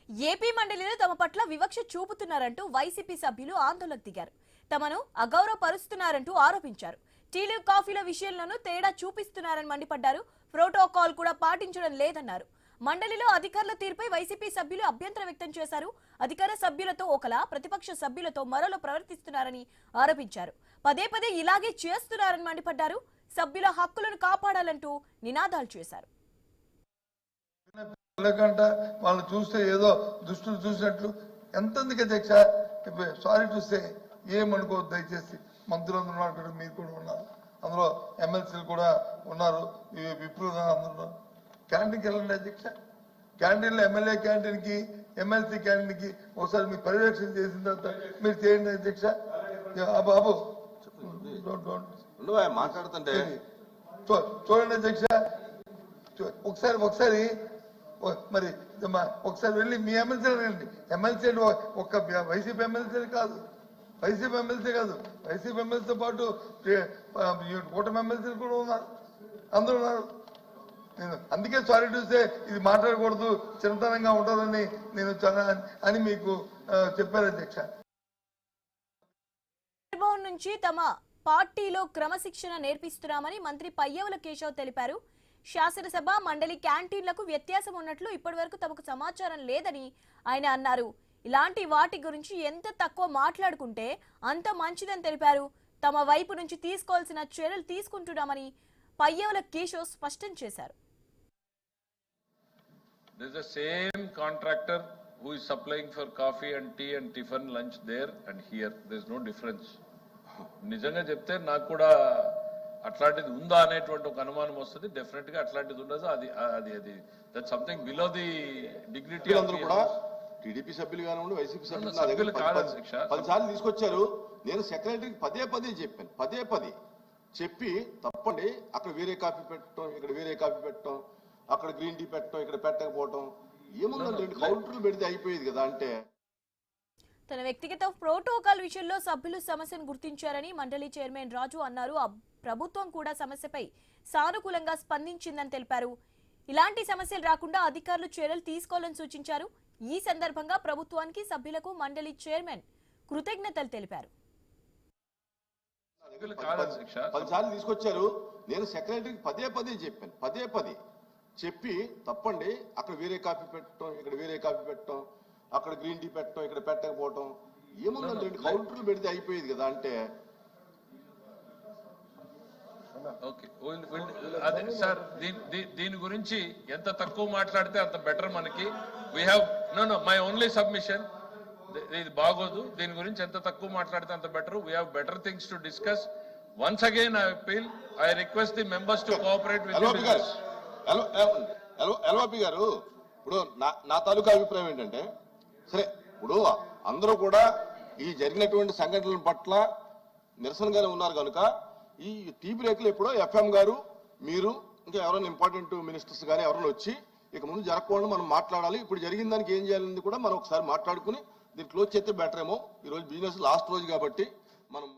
AP మండలిలో తమ పట్ల వివక్ష చూపుతున్నారంటూ వైసీపీ సభ్యులు ఆందోళనకు దిగారు. తమను అగౌరవపరుస్తున్నారంటూ ఆరోపించారు. టీలు కాఫీల విషయంలోనూ తేడా చూపిస్తున్నారని మండిపడ్డారు. ప్రోటోకాల్ కూడా పాటించడం లేదన్నారు. మండలిలో అధికారుల తీరుపై వైసీపీ సభ్యులు అభ్యంతరం వ్యక్తం చేశారు. అధికార సభ్యులతో ఒకలా, ప్రతిపక్ష సభ్యులతో మరోలా ప్రవర్తిస్తున్నారని ఆరోపించారు. పదే పదే ఇలాగే చేస్తున్నారని మండిపడ్డారు. సభ్యుల హక్కులను కాపాడాలంటూ నినాదాలు చేశారు. వాళ్ళు చూస్తే ఏదో దుష్టులు చూసినట్లు ఎంతెందుకు అధ్యక్ష, సారీ టు సే, ఏమనుకోవద్దు దయచేసి. మంత్రులందరూ ఉన్నారు కదా, మీరు కూడా ఉన్నారు, అందులో ఎమ్మెల్సీలు కూడా ఉన్నారు, విప్రులు అందరూ. క్యాంటీన్కి వెళ్ళండి అధ్యక్ష, క్యాంటీన్లో ఎమ్మెల్యే క్యాంటీన్కి ఎమ్మెల్సీ క్యాంటీన్కి ఒకసారి మీరు పర్యవేక్షణ చేసిన తర్వాత మీరు చేయండి అధ్యక్ష. బాబు మాట్లాడుతుంటే చూడండి అధ్యక్ష, ఒకసారి మరి ఒకసారి వెళ్ళి మీ ఎమ్మెల్సీ రండి. ఎమ్మెల్సీ ఒక్క వైసీపీ ఎమ్మెల్సీ కాదు, వైసీపీ ఎమ్మెల్సీతో పాటు కూటమి ఎమ్మెల్సీలు కూడా ఉన్నారు, అందరూ ఉన్నారు. నేను అందుకే సారీ చూస్తే ఇది మాట్లాడకూడదు, చిన్నతనంగా ఉంటుందని నేను అని మీకు చెప్పాను అధ్యక్ష. నుంచి తమ పార్టీలో క్రమశిక్షణ నేర్పిస్తున్నామని మంత్రి పయ్యవుల కేశవ్ తెలిపారు. శాసనసభ మండలి క్యాంటీన్లకు వ్యత్యాసం ఉన్నట్లు ఇప్పటివరకు తమకు సమాచారం లేదని ఆయన అన్నారు. ఇలాంటి వాటి గురించి ఎంత తక్కువ మాట్లాడుకుంటే అంత మంచిదని తెలిపారు. తమ వైపు నుంచి తీసుకోవాల్సిన చర్యలు తీసుకుంటున్నామని పయ్యవుల కేశవ్ స్పష్టం చేశారు. There is the same contractor who is supplying for coffee and tea and tiffin lunch there and here. There is no difference. నిజంగా చెప్తే నాకు కూడా అట్లాంటిది ఉందా అనేటువంటి ఒక అనుమానం వస్తుంది. డెఫినెట్ గా అట్లాంటిది ఉండదు. అది that something below the dignity. అందరూ కూడా టీడీపీ సభ్యులు కానివ్వండి, వైసీపీ సభ్యులు 10 సార్లు తీసుకొచ్చారు. నేను సెక్రటరీకి పదే చెప్పాను, పదే చెప్పి తప్పండి, అక్కడ వేరే కాఫీ పెట్టడం, ఇక్కడ వేరే కాఫీ పెట్టడం, అక్కడ గ్రీన్ టీ పెట్టడం, ఇక్కడ పెట్టకపోవటం ఏముందండి, 2 కౌంటర్లు పెడితే అయిపోయేది కదా. అంటే తన వ్యక్తిగత ప్రోటోకాల్ విషయంలో సభ్యులు సమస్యను గుర్తించారని మండలి చైర్మన్ రాజు అన్నారు. ప్రభుత్వం కూడా సమస్యపై సానుకూలంగా స్పందించిందని తెలిపారు. ఇలాంటి సమస్యలు రాకుండా అధికారులు చర్యలు తీసుకోవాలని సూచించారు. ఈ సందర్భంగా ప్రభుత్వానికి, సభ్యులకు మండలి చైర్మన్ కృతజ్ఞతలు తెలిపారు. 10 సార్లు తీసుకొచ్చారు. నేను సెక్రటరీకి పదే చెప్పాను, పదే చెప్పి తప్పండి, అక్కడ వేరే కాఫీ పెట్టడం, ఇక్కడ వేరే కాఫీ పెట్టడం, అక్కడ గ్రీన్ టీ పెట్టడం, ఇక్కడ పెట్టకపోవటం ఏముందండి, 2 కౌంటర్లు పెడితే అయిపోయేది కదా. అంటే అదే సార్, దీని గురించి ఎంత తక్కువ మాట్లాడితే అంత బెటర్ మనకి. We have my only submission, ఇది బాగోదు. దీని గురించి ఎంత తక్కువ మాట్లాడితే అంత better. We have better things to discuss. Once again I appeal, I request the members to cooperate with LOP గారు. ఇప్పుడు నా తాలూకా అభిప్రాయం ఏంటంటే, సరే ఇప్పుడు అందరూ కూడా ఈ జరిగినటువంటి సంఘటనల పట్ల నిరసనగానే ఉన్నారు కనుక ఈ టీ బ్రేక్లు ఎప్పుడో ఎఫ్ఎం గారు, మీరు, ఇంకా ఎవరైనా ఇంపార్టెంట్ మినిస్టర్స్ కానీ ఎవరైనా వచ్చి ఇక ముందు జరగకుండా మనం మాట్లాడాలి. ఇప్పుడు జరిగిన దానికి ఏం చేయాలని కూడా మనం ఒకసారి మాట్లాడుకుని దీన్ని క్లోజ్ చేస్తే బెటర్ ఏమో. ఈ రోజు బిజినెస్ లాస్ట్ రోజు కాబట్టి మనం